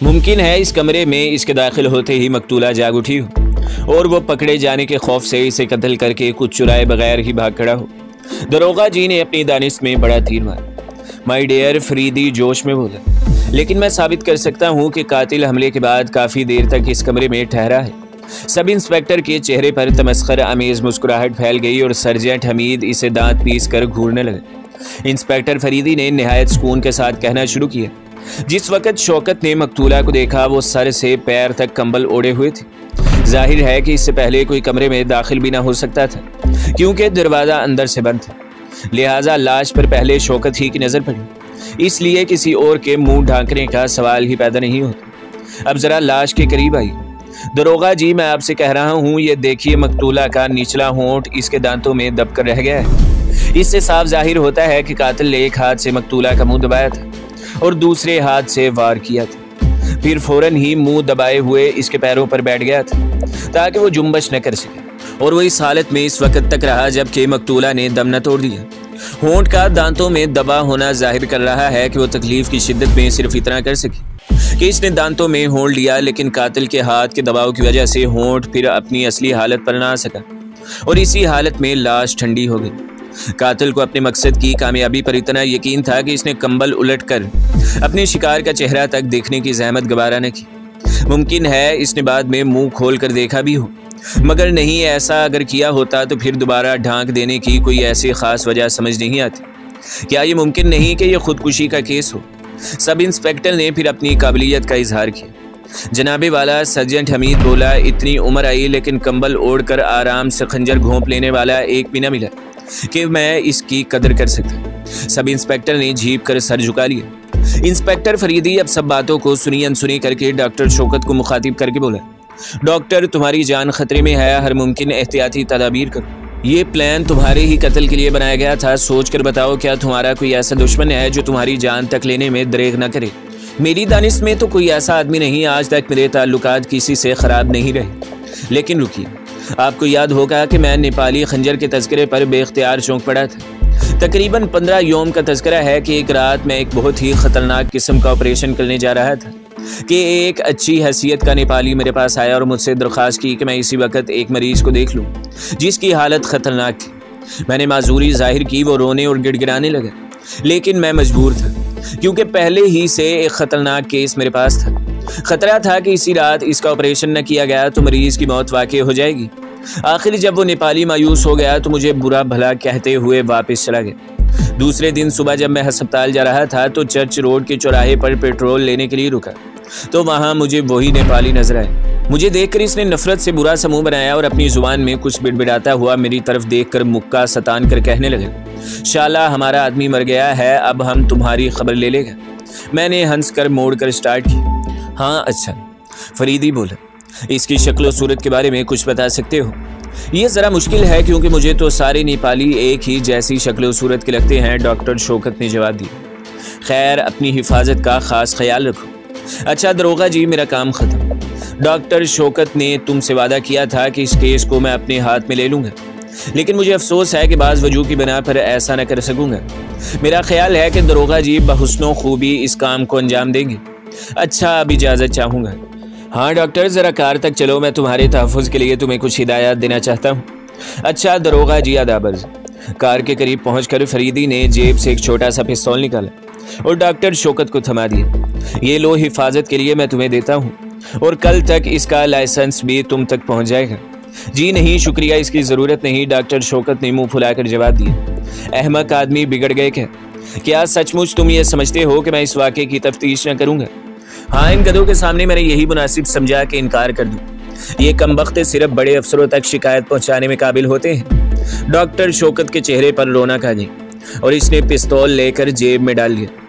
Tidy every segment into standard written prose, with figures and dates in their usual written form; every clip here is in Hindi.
मुमकिन है इस कमरे में इसके दाखिल होते ही मकतूला जाग उठी हो और वो पकड़े जाने के खौफ से इसे कत्ल करके कुछ चुराए बगैर ही भाग खड़ा हो। दरोगा जी ने अपनी दानिश में बड़ा तीर मारा। माय डियर फरीदी जोश में बोला, लेकिन मैं साबित कर सकता हूँ कि कातिल हमले के बाद काफ़ी देर तक इस कमरे में ठहरा है। सब इंस्पेक्टर के चेहरे पर तमस्खर अमेज मुस्कुराहट फैल गई और सर्जेंट हमीद इसे दांत पीस कर घूरने लगे। इंस्पेक्टर फरीदी ने निहायत सुकून के साथ कहना शुरू किया। जिस वक्त शौकत ने मकतूला को देखा वो सर से पैर तक कंबल ओढ़े हुए थे। जाहिर है कि इससे पहले कोई कमरे में दाखिल भी ना हो सकता था, क्योंकि दरवाज़ा अंदर से बंद था। लिहाजा लाश पर पहले शौकत ही की नज़र पड़ी, इसलिए किसी और के मुंह ढांकने का सवाल ही पैदा नहीं होता। अब ज़रा लाश के करीब आई। दरोगा जी, मैं आपसे कह रहा हूँ, ये देखिए मकतूला का निचला होंठ इसके दांतों में दब कर रह गया है। इससे साफ जाहिर होता है कि कातिल ने एक हाथ से मकतूला का मुंह दबाया था और दूसरे हाथ से वार किया था। फिर फौरन ही मुंह दबाए हुए इसके पैरों पर बैठ गया था ताकि वो जुम्बश न कर सके, और वो इस हालत में इस वक्त तक रहा जबकि मकतूला ने दम न तोड़ दिया। होंठ का दांतों में दबा होना जाहिर कर रहा है कि वो तकलीफ की शिद्दत में सिर्फ इतना कर सके कि इसने दांतों में होंठ लिया, लेकिन कातिल के हाथ के दबाव की वजह से होंठ फिर अपनी असली हालत पर ना आ सका और इसी हालत में लाश ठंडी हो गई। कातिल को अपने मकसद की कामयाबी पर इतना यकीन था कि इसने कंबल उलटकर अपने शिकार का चेहरा तक देखने की जहमत गवारा न की। मुमकिन है इसने बाद में मुंह खोल कर देखा भी हो, मगर नहीं, ऐसा अगर किया होता तो फिर दोबारा ढांक देने की कोई ऐसी खास वजह समझ नहीं आती। क्या ये मुमकिन नहीं कि यह खुदकुशी का केस हो? सब इंस्पेक्टर ने फिर अपनी काबिलियत का इजहार किया। जनाबे वाला सर्जेंट हमीद बोला, इतनी उम्र आई लेकिन कंबल ओढ़कर आराम से खंजर घोंप लेने वाला एक भी न मिला कि मैं इसकी कदर कर सकता। सब इंस्पेक्टर ने झीप कर सर झुका लिया। इंस्पेक्टर फरीदी अब सब बातों को सुनी अनसुनी करके डॉक्टर शौकत को मुखातिब करके बोला, डॉक्टर, तुम्हारी जान खतरे में है, हर मुमकिन एहतियाती तदाबीर करो। ये प्लान तुम्हारे ही कत्ल के लिए बनाया गया था। सोच कर बताओ, क्या तुम्हारा कोई ऐसा दुश्मन है जो तुम्हारी जान तक लेने में दरेग न करे? मेरी दानिश में तो कोई ऐसा आदमी नहीं, आज तक मेरे ताल्लुकात किसी से ख़राब नहीं रहे। लेकिन रुकिए, आपको याद होगा कि मैं नेपाली खंजर के तस्करे पर बेख्तियार चौंक पड़ा था। तकरीबन 15 यौम का तस्करा है कि एक रात में एक बहुत ही ख़तरनाक किस्म का ऑपरेशन करने जा रहा था कि एक अच्छी हैसियत का नेपाली मेरे पास आया और मुझसे दरख्वास्त की कि मैं इसी वक्त एक मरीज़ को देख लूं जिसकी हालत ख़तरनाक थी। मैंने माजूरी जाहिर की, वो रोने और गिड़गिड़ाने लगा, लेकिन मैं मजबूर था क्योंकि पहले ही से एक ख़तरनाक केस मेरे पास था। ख़तरा था कि इसी रात इसका ऑपरेशन न किया गया तो मरीज़ की मौत वाक़ई हो जाएगी। आखिर जब वो नेपाली मायूस हो गया तो मुझे बुरा भला कहते हुए वापस चला गया। दूसरे दिन सुबह जब मैं अस्पताल जा रहा था तो चर्च रोड के चौराहे पर पेट्रोल लेने के लिए रुका तो वहाँ मुझे वही नेपाली नजर आया। मुझे देखकर इसने नफरत से बुरा सा मुंह बनाया और अपनी जुबान में कुछ बिड़बिड़ाता हुआ मेरी तरफ देखकर मुक्का सतान कर कहने लगा, शाला हमारा आदमी मर गया है, अब हम तुम्हारी खबर ले लेगा। मैंने हंस कर मोड़ कर स्टार्ट की। हाँ अच्छा, फरीदी बोला, इसकी शक्ल सूरत के बारे में कुछ बता सकते हो? ये ज़रा मुश्किल है क्योंकि मुझे तो सारे नेपाली एक ही जैसी शक्ल सूरत के लगते हैं, डॉक्टर शौकत ने जवाब दिया। खैर, अपनी हिफाजत का ख़ास ख्याल रखो। अच्छा दरोगा जी, मेरा काम ख़त्म। डॉक्टर शौकत ने तुमसे वादा किया था कि इस केस को मैं अपने हाथ में ले लूँगा, लेकिन मुझे अफसोस है कि बाज़ वजूह की बिना पर ऐसा न कर सकूँगा। मेरा ख्याल है कि दरोगा जी बहुस्नो खूबी इस काम को अंजाम देंगे। अच्छा, अब इजाज़त चाहूँगा। हाँ डॉक्टर, ज़रा कार तक चलो, मैं तुम्हारे तहफ़्फ़ुज़ के लिए तुम्हें कुछ हिदायत देना चाहता हूँ। अच्छा दरोगा जी, आदाबर्ज़। कार के करीब पहुँचकर फरीदी ने जेब से एक छोटा सा पिस्तौल निकाला और डॉक्टर शौकत को थमा दिया। ये लो, हिफाजत के लिए मैं तुम्हें देता हूँ और कल तक इसका लाइसेंस भी तुम तक पहुँच जाएगा। जी नहीं शुक्रिया, इसकी ज़रूरत नहीं, डॉक्टर शौकत ने मुँह फुलाकर जवाब दिया। अहमक आदमी, बिगड़ गए क्या सचमुच तुम ये समझते हो कि मैं इस वाक़े की तफ्तीश न करूँगा? हाँ, इन गधों के सामने मैंने यही मुनासिब समझा कि इनकार कर दूँ। ये कमबख्त सिर्फ बड़े अफसरों तक शिकायत पहुँचाने में काबिल होते हैं। डॉक्टर शौकत के चेहरे पर रौनक आ गई और इसने पिस्तौल लेकर जेब में डाल लिया।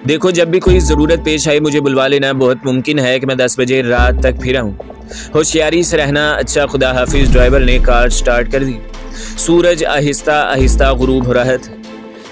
देखो, जब भी कोई ज़रूरत पेश आए मुझे बुलवा लेना। बहुत मुमकिन है कि मैं 10 बजे रात तक फिर आऊँ। होशियारी से रहना। अच्छा, खुदा हाफिज़। ड्राइवर ने कार स्टार्ट कर दी। सूरज आहिस्ता आहिस्ता गुरूब हो रहा था।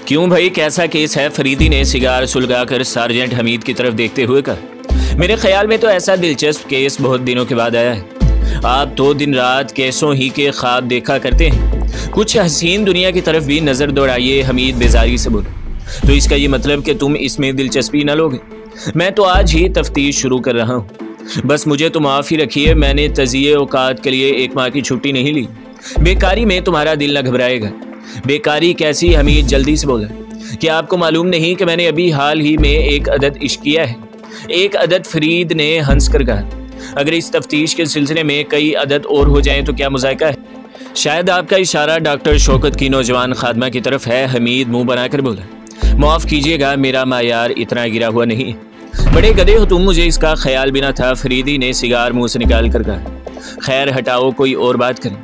क्यों भाई, कैसा केस है? फरीदी ने सिगार सुलगाकर सार्जेंट हमीद की तरफ देखते हुए कहा। मेरे ख्याल में तो ऐसा दिलचस्प केस बहुत दिनों के बाद आया है। आप तो दिन रात केसों ही के ख्वाब देखा करते हैं, कुछ हसीन दुनिया की तरफ भी नज़र दौड़ाइए। हमीद बेजारी से बोला। तो इसका ये मतलब कि तुम इसमें दिलचस्पी न लोगे? मैं तो आज ही तफ्तीश शुरू कर रहा हूँ। बस मुझे तो माफ़ी रखिए, मैंने तज़िये औकात के लिए 1 माह की छुट्टी नहीं ली। बेकारी में तुम्हारा दिल न घबराएगा। बेकारी कैसी? हमीद जल्दी से बोला। क्या आपको मालूम नहीं कि मैंने अभी हाल ही में एक अदद इश्क किया है? एक अदद, फरीद ने हंस कर कहा। अगर इस तफ्तीश के सिलसिले में कई अदद और हो जाएं तो क्या मज़ाक़ा है? शायद आपका इशारा डॉक्टर शौकत की नौजवान खादमा की तरफ है। हमीद मुंह बनाकर बोला। माफ़ कीजिएगा, मेरा मायार इतना गिरा हुआ नहीं। बड़े गधे हो तुम, मुझे इसका ख्याल भी ना था। फरीदी ने सिगार मुंह से निकाल कर कहा। खैर हटाओ, कोई और बात करें।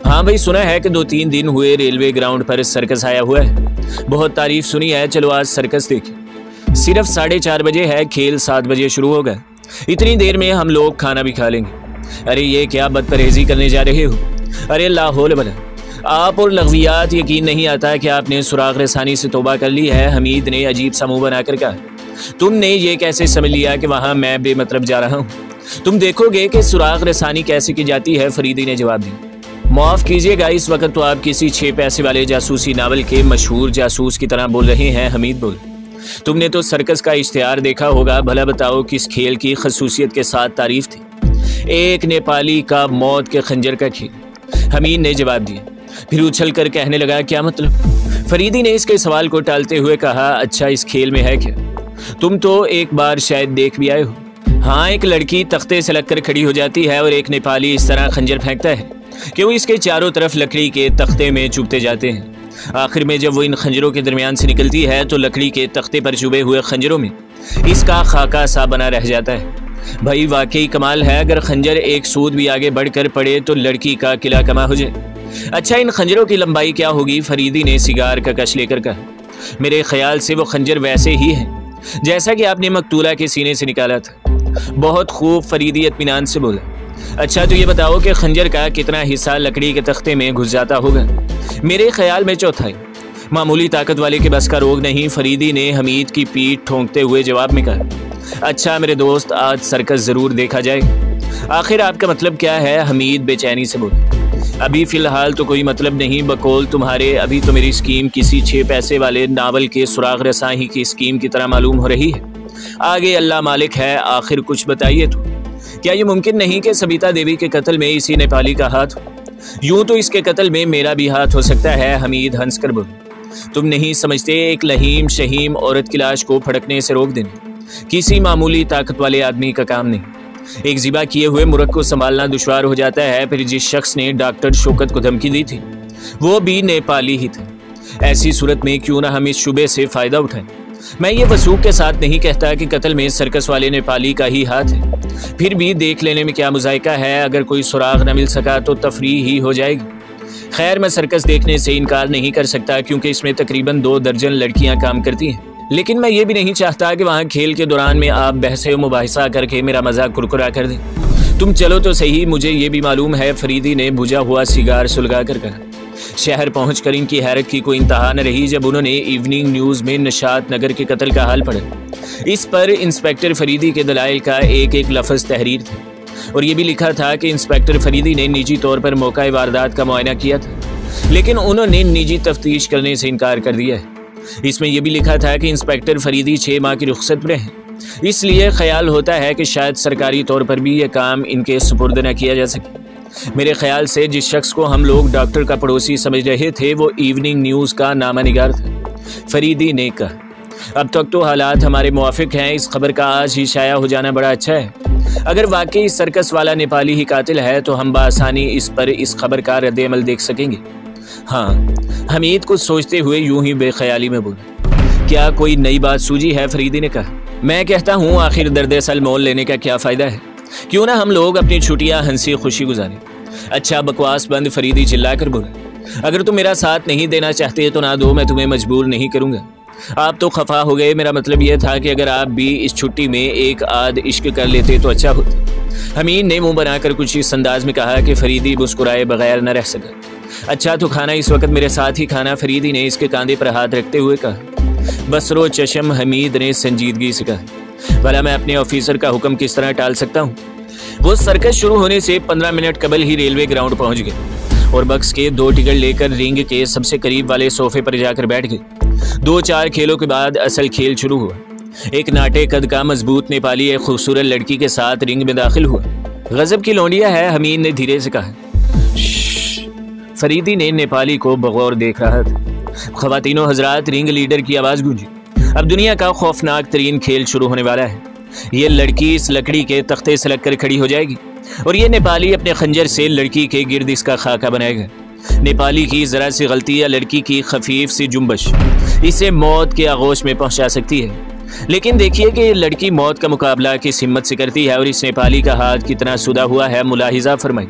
हाँ भाई, सुना है कि 2-3 दिन हुए रेलवे ग्राउंड पर सर्कस आया हुआ है। बहुत तारीफ सुनी है, चलो आज सर्कस देखें। सिर्फ 4:30 बजे है, खेल 7 बजे शुरू होगा। इतनी देर में हम लोग खाना भी खा लेंगे। अरे ये क्या बदपरहेजी करने जा रहे हो? अरे लाहौल बला, आप और लग़वियात, यकीन नहीं आता कि आपने सुराग रसानी से तौबा कर ली है। हमीद ने अजीब सा मुंह बनाकर कहा। तुमने ये कैसे समझ लिया कि वहाँ मैं बेमतलब जा रहा हूँ? तुम देखोगे कि सुराग रसानी कैसे की जाती है। फरीदी ने जवाब दिया। माफ़ कीजिएगा, इस वक्त तो आप किसी 6 पैसे वाले जासूसी नावल के मशहूर जासूस की तरह बोल रहे हैं। हमीद बोल। तुमने तो सर्कस का इश्तिहार देखा होगा, भला बताओ किस खेल की खसूसियत के साथ तारीफ थी? एक नेपाली का मौत के खंजर का खेल। हमीद ने जवाब दिया। फिर उछल कर कहने लगा, क्या मतलब? फरीदी ने इसके सवाल को टालते हुए कहा, अच्छा इस खेल में है क्या? तुम तो एक बार शायद देख भी आए हो। हाँ, एक लड़की तख्ते से लगकर खड़ी हो जाती है और एक नेपाली इस तरह खंजर फेंकता है कि वो इसके चारों तरफ लकड़ी के तख्ते में चुभते जाते हैं। आखिर में जब वो इन खंजरों के दरमियान से निकलती है तो लकड़ी के तख्ते पर चुभे हुए खंजरों में इसका खाका सा बना रह जाता है। भाई वाकई कमाल है। अगर खंजर एक सूद भी आगे बढ़कर पड़े तो लड़की का किला कमा हो जाए। अच्छा, इन खंजरों की लंबाई क्या होगी? फरीदी ने सिगार का कश लेकर कहा। मेरे ख्याल से वो खंजर वैसे ही है जैसा कि आपने मकतूला के सीने से निकाला था। बहुत खूब, फरीदी इत्मीनान से बोला। अच्छा तो ये बताओ कि खंजर का कितना हिस्सा लकड़ी के तख्ते में घुस जाता होगा? मेरे ख्याल में चौथाई। मामूली ताकत वाले के बस का रोग नहीं, फरीदी ने हमीद की पीठ ठोंकते हुए जवाब में कहा। अच्छा मेरे दोस्त, आज सर्कस ज़रूर देखा जाएगा। आखिर आपका मतलब क्या है? हमीद बेचैनी से बोला। अभी फ़िलहाल तो कोई मतलब नहीं बकौल तुम्हारे। अभी तो मेरी स्कीम किसी 6 पैसे वाले नावल के सुराग रसाही की स्कीम की तरह मालूम हो रही है। आगे अल्लाह मालिक है। आखिर कुछ बताइए तो। क्या ये मुमकिन नहीं कि सबिता देवी के कत्ल में इसी नेपाली का हाथ हो? यूं तो इसके कत्ल में मेरा भी हाथ हो सकता है। हमीद हंस कर बोला। तुम नहीं समझते, एक लहीम शहीम औरत की लाश को फड़कने से रोक देना किसी मामूली ताकत वाले आदमी का काम नहीं। एक ज़िबा किए हुए मुर्ग को संभालना दुश्वार हो जाता है। फिर जिस शख्स ने डॉक्टर शौकत को धमकी दी थी वो भी नेपाली ही था। ऐसी सूरत में क्यों ना हम इस शुबे से फ़ायदा उठाएं। मैं ये वसूख के साथ नहीं कहता कि कत्ल में सर्कस वाले नेपाली का ही हाथ है, फिर भी देख लेने में क्या मुज़ायका है। अगर कोई सुराग न मिल सका तो तफरीह ही हो जाएगी। खैर मैं सर्कस देखने से इनकार नहीं कर सकता क्योंकि इसमें तकरीबन 2 दर्जन लड़कियां काम करती हैं। लेकिन मैं ये भी नहीं चाहता कि वहाँ खेल के दौरान में आप बहसे मुबाहिसा करके मेरा मजाक कुरकुरा कर दें। तुम चलो तो सही, मुझे ये भी मालूम है। फरीदी ने बुझा हुआ सिगार सुलगा कर कहा। शहर पहुंचकर इनकी हैरत की कोई इंतहा न रही जब उन्होंने इवनिंग न्यूज़ में निशात नगर के कत्ल का हाल पढ़ा। इस पर इंस्पेक्टर फरीदी के दलाइल का एक एक लफ्ज़ तहरीर था और ये भी लिखा था कि इंस्पेक्टर फरीदी ने निजी तौर पर मौका वारदात का मुआयना किया था, लेकिन उन्होंने निजी तफ्तीश करने से इनकार कर दिया है। इसमें यह भी लिखा था कि इंस्पेक्टर फरीदी 6 माह की रुख्सत पर हैं, इसलिए ख्याल होता है कि शायद सरकारी तौर पर भी यह काम इनके सुपुर्द न किया जा सके। मेरे ख्याल से जिस शख्स को हम लोग डॉक्टर का पड़ोसी समझ रहे थे वो इवनिंग न्यूज़ का नामा निगार था। फरीदी ने कहा। अब तक तो हालात हमारे मुआफिक हैं। इस खबर का आज ही शाया हो जाना बड़ा अच्छा है। अगर वाकई सर्कस वाला नेपाली ही कातिल है तो हम बासानी इस खबर का रद्द-ए-अमल देख सकेंगे। हाँ, हमीद कुछ सोचते हुए यूं ही बेख्याली में बोला। क्या कोई नई बात सूझी है? फरीदी ने कहा। मैं कहता हूँ आखिर दर्द असल मोल लेने का क्या फ़ायदा है? क्यों ना हम लोग अपनी छुट्टियाँ हंसी खुशी गुजारें। अच्छा बकवास बंद, फरीदी चिल्ला कर बोला। अगर तुम मेरा साथ नहीं देना चाहते तो ना दो, मैं तुम्हें मजबूर नहीं करूँगा। आप तो खफा हो गए। मेरा मतलब यह था कि अगर आप भी इस छुट्टी में एक आध इश्क कर लेते तो अच्छा होता। हमीद ने मुंह बनाकर कुछ इस अंदाज में कहा कि फरीदी मुस्कुराए बगैर न रह सका। अच्छा तो खाना इस वक्त मेरे साथ ही खाना, फरीदी ने इसके कांधे पर हाथ रखते हुए कहा। बसरो चशम, हमीद ने संजीदगी से कहा। भला मैं अपने ऑफिसर का हुक्म किस तरह टाल सकता हूँ? वो सर्कस शुरू होने से 15 मिनट कबल ही रेलवे ग्राउंड पहुँच गए और बक्स के 2 टिकट लेकर रिंग के सबसे करीब वाले सोफे पर जाकर बैठ गए। 2-4 खेलों के बाद असल खेल शुरू हुआ। एक नाटे कद का मजबूत नेपाली एक खूबसूरत लड़की के साथ रिंग में दाखिल हुआ। गजब की लौंडिया है, हमीद ने धीरे से कहा। फरीदी ने नेपाली को बगौर देख रहा था। ख़वातीनो हजरात, रिंग लीडर की आवाज़ गूंजी। अब दुनिया का खौफनाक तरीन खेल शुरू होने वाला है। ये लड़की इस लकड़ी के तख्ते से लग कर खड़ी हो जाएगी और ये नेपाली अपने खंजर से लड़की के गिर्द इसका खाका बनाएगा। नेपाली की ज़रा सी गलती या लड़की की खफीफ सी जुम्बश इसे मौत के आगोश में पहुंचा सकती है। लेकिन देखिए कि ये लड़की मौत का मुकाबला किस हिम्मत से करती है और इस नेपाली का हाथ कितना सुधा हुआ है। मुलाहिजा फरमाई।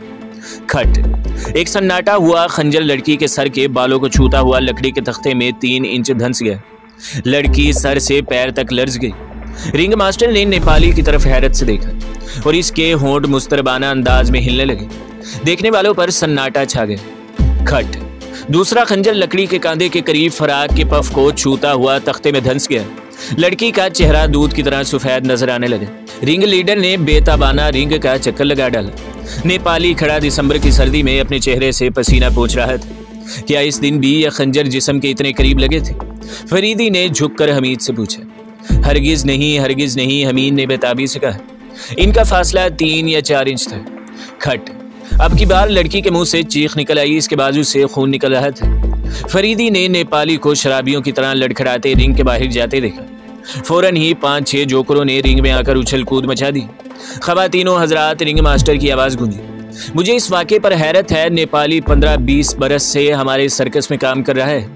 खट एक सन्नाटा हुआ खंजर लड़की के सर के बालों को छूता हुआ लकड़ी के तख्ते में 3 इंच धंस गया। लड़की सर से पैर तक लर्ज गई। रिंग मास्टर ने नेपाली की तरफ हैरत से देखा और इसके होंठ मुस्तरबाना अंदाज में हिलने लगे। देखने वालों पर सन्नाटा छा गया। खट दूसरा खंजर लकड़ी के कांधे के करीब फराक के पफ को छूता हुआ तख्ते में धंस गया। लड़की का चेहरा दूध की तरह सफेद नजर आने लगा। रिंग लीडर ने बेताबाना रिंग का चक्कर लगा डाला। नेपाली खड़ा दिसंबर की सर्दी में अपने चेहरे से पसीना पोंछ रहा था। क्या इस दिन भी यह खंजर जिस्म के इतने करीब लगे थे? फरीदी ने झुककर हमीद से पूछा। हरगिज नहीं, हमीद ने बेताबी से कहा। इनका फासला 3 या 4 इंच था। खट अब की बार लड़की के मुंह से चीख निकल आई। इसके बाजू से खून निकल रहा था। फरीदी ने नेपाली को शराबियों की तरह लड़खड़ाते रिंग के बाहर जाते देखा। फौरन ही 5-6 जोकरों ने रिंग में आकर उछल कूद मचा दी। ख़वातीनो हजरात, रिंग मास्टर की आवाज़ गूंजी। मुझे इस वाक़े पर हैरत है। नेपाली 15-20 बरस से हमारे सर्कस में काम कर रहा है,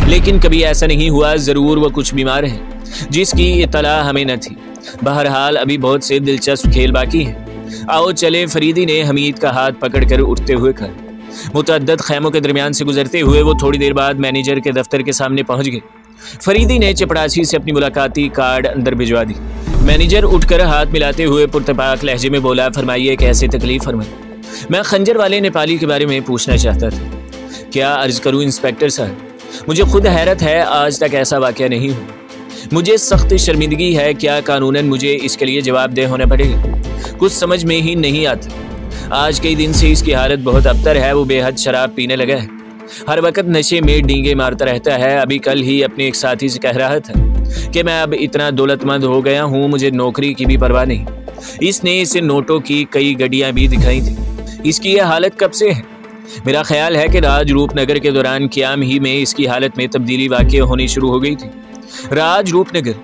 लेकिन कभी ऐसा नहीं हुआ ज़रूर वो कुछ बीमार है जिसकी इत्तला हमें न थी। बहरहाल अभी बहुत से दिलचस्प खेल बाकी हैं। आओ चले। फरीदी ने हमीद का हाथ पकड़कर उठते हुए कहा। मुतअद्दद खैमों के दरमियान से गुजरते हुए वो थोड़ी देर बाद मैनेजर के दफ्तर के सामने पहुंच गए। फरीदी ने चपड़ासी से अपनी मुलाकाती कार्ड अंदर भिजवा दी। मैनेजर उठकर हाथ मिलाते हुए पुरतपाक लहजे में बोला, फरमाइए कैसे तकलीफ फरमाई। मैं खंजर वाले नेपाली के बारे में पूछना चाहता था। क्या अर्ज करूं इंस्पेक्टर साहब, मुझे खुद हैरत है, आज तक ऐसा वाक़या नहीं हुआ। मुझे सख्त शर्मिंदगी है। क्या कानूनन मुझे इसके लिए जवाबदेह होना पड़ेगा? कुछ समझ में ही नहीं आता। आज कई दिन से इसकी हालत बहुत अबतर है। वो बेहद शराब पीने लगा है, हर वक्त नशे में डींगे मारता रहता है। अभी कल ही अपने एक साथी से कह रहा था कि मैं अब इतना दौलतमंद हो गया हूँ, मुझे नौकरी की भी परवाह नहीं। इसने इसे नोटों की कई गड्डियाँ भी दिखाई थी। इसकी यह हालत कब से है? मेरा ख्याल है कि राज रूपनगर के दौरान क़याम ही में इसकी हालत में तब्दीली वाक़ई होनी शुरू हो गई थी। राज रूपनगर,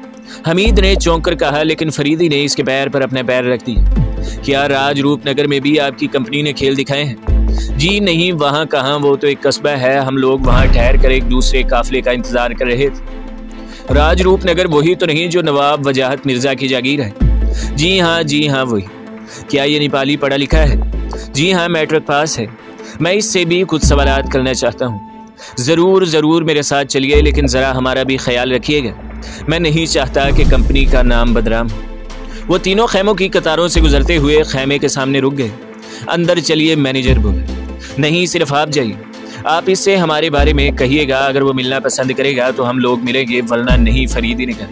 हमीद ने चौंक कर कहा, लेकिन फरीदी ने इसके पैर पर अपना पैर रख दिया। क्या राज रूपनगर में भी आपकी कंपनी ने खेल दिखाए हैं? जी नहीं, वहाँ कहाँ, वो तो एक कस्बा है। हम लोग वहाँ ठहर कर एक दूसरे काफिले का इंतजार कर रहे थे। राज रूपनगर वही तो नहीं जो नवाब वजाहत मिर्जा की जागीर है? जी हाँ वही। क्या ये नेपाली पढ़ा लिखा है? जी हाँ, मैट्रिक पास है। मैं इससे भी कुछ सवालात करना चाहता हूँ। ज़रूर मेरे साथ चलिए, लेकिन ज़रा हमारा भी ख्याल रखिएगा। मैं नहीं चाहता कि कंपनी का नाम बदनाम हो। वो तीनों खैमों की कतारों से गुजरते हुए खैमे के सामने रुक गए। अंदर चलिए, मैनेजर बोला। नहीं, सिर्फ आप जाइए। आप इससे हमारे बारे में कहिएगा। अगर वो मिलना पसंद करेगा तो हम लोग मिलेंगे, वरना नहीं। फरीदी ने कहा।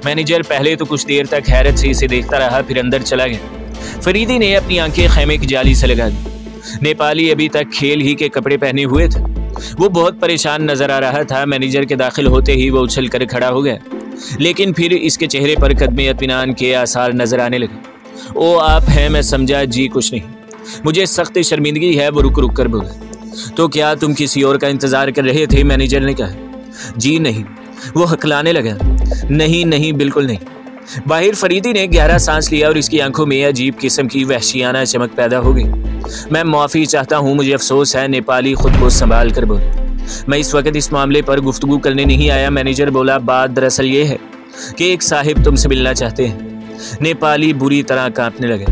मैनेजर पहले तो कुछ देर तक हैरत से इसे देखता रहा, फिर अंदर चला गया। फरीदी ने अपनी आंखें खैमे की जाली से लगा दी। नेपाली अभी तक खेल ही के कपड़े पहने हुए थे। वो बहुत परेशान नजर आ रहा था। मैनेजर के दाखिल होते ही वो उछल कर खड़ा हो गया, लेकिन फिर इसके चेहरे पर कदमे इत्मीनान के आसार नजर आने लगे। ओ आप हैं, मैं समझा। जी कुछ नहीं, मुझे सख्त शर्मिंदगी है। वो रुक कर बोला। तो क्या तुम किसी और का इंतजार कर रहे थे? मैनेजर ने कहा। जी नहीं। वो हकलाने लगा। नहीं, बिल्कुल नहीं। बाहिर फरीदी ने गहरा सांस लिया और इसकी आंखों में अजीब किस्म की वहशियाना चमक पैदा हो गई। मैं माफ़ी चाहता हूँ, मुझे अफसोस है। नेपाली खुद को संभाल कर बोला। मैं इस वक्त इस मामले पर गुफ्तगू करने नहीं आया। मैनेजर बोला। बात दरअसल ये है कि एक साहिब तुमसे मिलना चाहते हैं। नेपाली बुरी तरह कांपने लगे।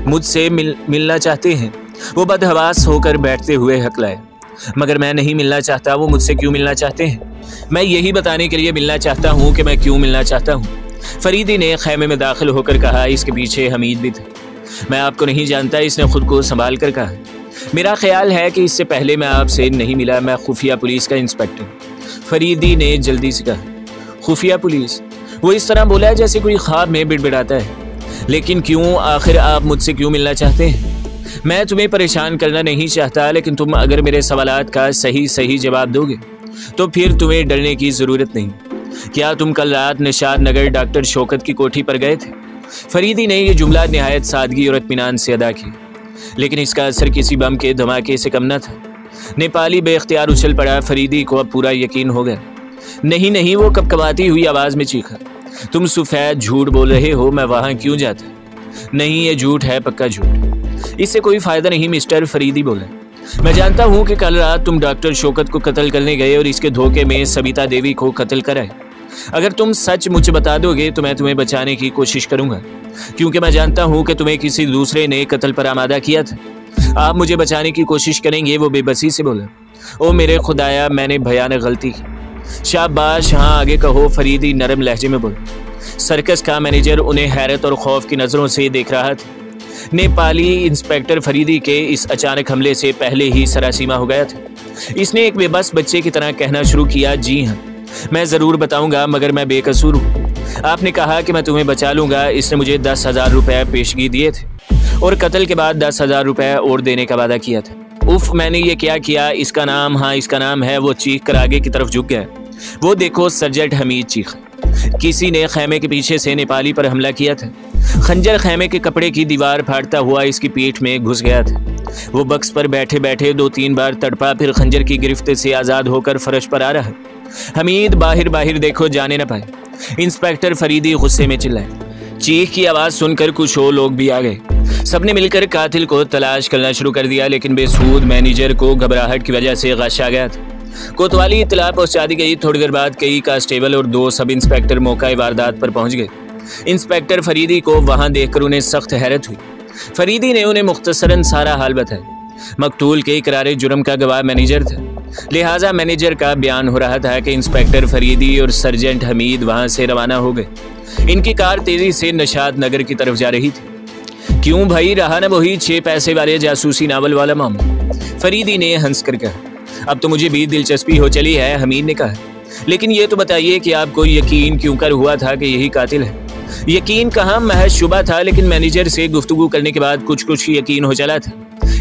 मुझसे मिलना चाहते हैं? वो बदहवास होकर बैठते हुए हकलाए। मगर मैं नहीं मिलना चाहता। वो मुझसे क्यों मिलना चाहते हैं? मैं यही बताने के लिए मिलना चाहता हूँ कि मैं क्यों मिलना चाहता हूँ। फरीदी ने खैमे में दाखिल होकर कहा। इसके पीछे हमीद भी था। मैं आपको नहीं जानता, इसने खुद को संभाल कर कहा। मेरा ख्याल है कि इससे पहले मैं आपसे नहीं मिला। मैं खुफिया पुलिस का इंस्पेक्टर। फरीदी ने जल्दी से कहा। खुफिया पुलिस? वो इस तरह बोला है जैसे कोई ख्वाब में बिड़बिड़ाता है। लेकिन क्यों? आखिर आप मुझसे क्यों मिलना चाहते हैं? मैं तुम्हें परेशान करना नहीं चाहता, लेकिन तुम अगर मेरे सवालात का सही जवाब दोगे तो फिर तुम्हें डरने की ज़रूरत नहीं। क्या तुम कल रात निशाद नगर डॉक्टर शौकत की कोठी पर गए थे? फरीदी ने यह जुमला निहायत सादगी और इत्मीनान से अदा किया, लेकिन इसका असर किसी बम के धमाके से कम न था। नेपाली बेख्तियार उछल पड़ा। फरीदी को अब पूरा यकीन हो गया। नहीं नहीं, वो कपकपाती हुई आवाज़ में चीखा, तुम सफ़ेद झूठ बोल रहे हो, मैं वहाँ क्यों जाता? नहीं, ये झूठ है, पक्का झूठ। इससे कोई फ़ायदा नहीं मिस्टर, फरीदी बोला। मैं जानता हूँ कि कल रात तुम डॉक्टर शौकत को कत्ल करने गए और इसके धोखे में सबिता देवी को कत्ल कराए। अगर तुम सच मुझे बता दोगे तो मैं तुम्हें बचाने की कोशिश करूँगा, क्योंकि मैं जानता हूँ कि तुम्हें किसी दूसरे ने कत्ल पर आमादा किया था। आप मुझे बचाने की कोशिश करेंगे? वो बेबसी से बोला। ओ मेरे खुदाया, मैंने भयानक गलती की। शाबाश, हाँ आगे कहो, फरीदी नरम लहजे में बोला। सर्कस का मैनेजर उन्हें हैरत और खौफ की नज़रों से देख रहा था। नेपाली इंस्पेक्टर फरीदी के इस अचानक हमले से पहले ही सरासीमा हो गया था। इसने एक बेबस बच्चे की तरह कहना शुरू किया, जी हाँ, मैं ज़रूर बताऊंगा, मगर मैं बेकसूर हूँ। आपने कहा कि मैं तुम्हें बचा लूँगा। इसने मुझे 10,000 रुपये पेशगी दिए थे और कत्ल के बाद 10,000 रुपये और देने का वादा किया था। उफ, मैंने ये क्या किया? इसका नाम, हाँ इसका नाम है। वो चीख कर आगे की तरफ झुक गया। वो देखो, सर्जेंट हमीद चीखा। किसी ने खैमे के पीछे से नेपाली पर हमला किया था। खंजर खैमे के कपड़े की दीवार फाड़ता हुआ इसकी पीठ में घुस गया था। वो बक्स पर बैठे बैठे 2-3 बार तड़पा, फिर खंजर की गिरफ्त से आज़ाद होकर फर्श पर आ रहा। हमीद, बाहर बाहर देखो, जाने न पाए। इंस्पेक्टर फरीदी गुस्से में चिल्लाए। चीख की आवाज़ सुनकर कुछ और लोग भी आ गए। सबने मिलकर कातिल को तलाश करना शुरू कर दिया, लेकिन बेसूद मैनेजर को घबराहट की वजह से गश आ गया था। कोतवाली इत्तला पहुंचा दी गई। थोड़ी देर बाद कई कांस्टेबल और 2 सब इंस्पेक्टर मौका वारदात पर पहुंच गए। इंस्पेक्टर फरीदी को वहां देखकर उन्हें सख्त हैरत हुई। फरीदी ने उन्हें मुख्तसरन सारा हाल बताया। मकतूल के इकरार जुर्म का गवाह मैनेजर था, लिहाजा मैनेजर का बयान हो रहा था कि इंस्पेक्टर फरीदी और सर्जेंट हमीद वहां से रवाना हो गए। इनकी कार तेजी से निशाद नगर की तरफ जा रही थी। क्यों भाई, रहा न वही 6 पैसे वाले जासूसी नावल वाला मामला? फरीदी ने हंस कर कहा। अब तो मुझे भी दिलचस्पी हो चली है, हमीद ने कहा, लेकिन ये तो बताइए कि आपको यकीन क्यों कर हुआ था कि यही कातिल है? यकीन कहाँ, महज शुबा था, लेकिन मैनेजर से गुफ्तगू करने के बाद कुछ यकीन हो चला था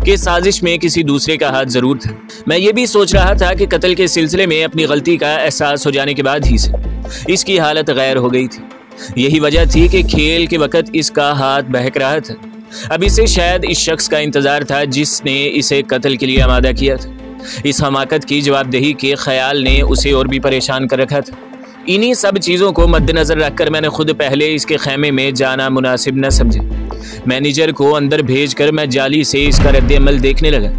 कि साजिश में किसी दूसरे का हाथ जरूर था। मैं ये भी सोच रहा था कि कत्ल के सिलसिले में अपनी गलती का एहसास हो जाने के बाद ही से इसकी हालत गैर हो गई थी। यही वजह थी कि खेल के वक्त इसका हाथ बहक रहा था। अब इसे शायद इस शख्स का इंतजार था जिसने इसे कत्ल के लिए आमादा किया था। इस हमाकत की जवाबदेही के ख्याल ने उसे और भी परेशान कर रखा था। इन्हीं सब चीज़ों को मद्देनज़र रखकर मैंने खुद पहले इसके खैमे में जाना मुनासिब न समझा। मैनेजर को अंदर भेजकर मैं जाली से इसका रद्द-ए-अमल देखने लगा।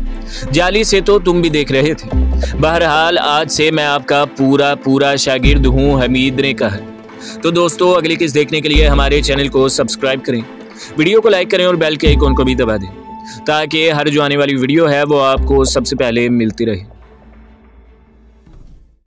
जाली से तो तुम भी देख रहे थे। बहरहाल आज से मैं आपका पूरा शागिर्द हूँ, हमीद ने कहा। तो दोस्तों, अगली किस्त देखने के लिए हमारे चैनल को सब्सक्राइब करें, वीडियो को लाइक करें और बेल के आइकॉन को भी दबा दें, ताकि हर जो आने वाली वीडियो है वो आपको सबसे पहले मिलती रहे।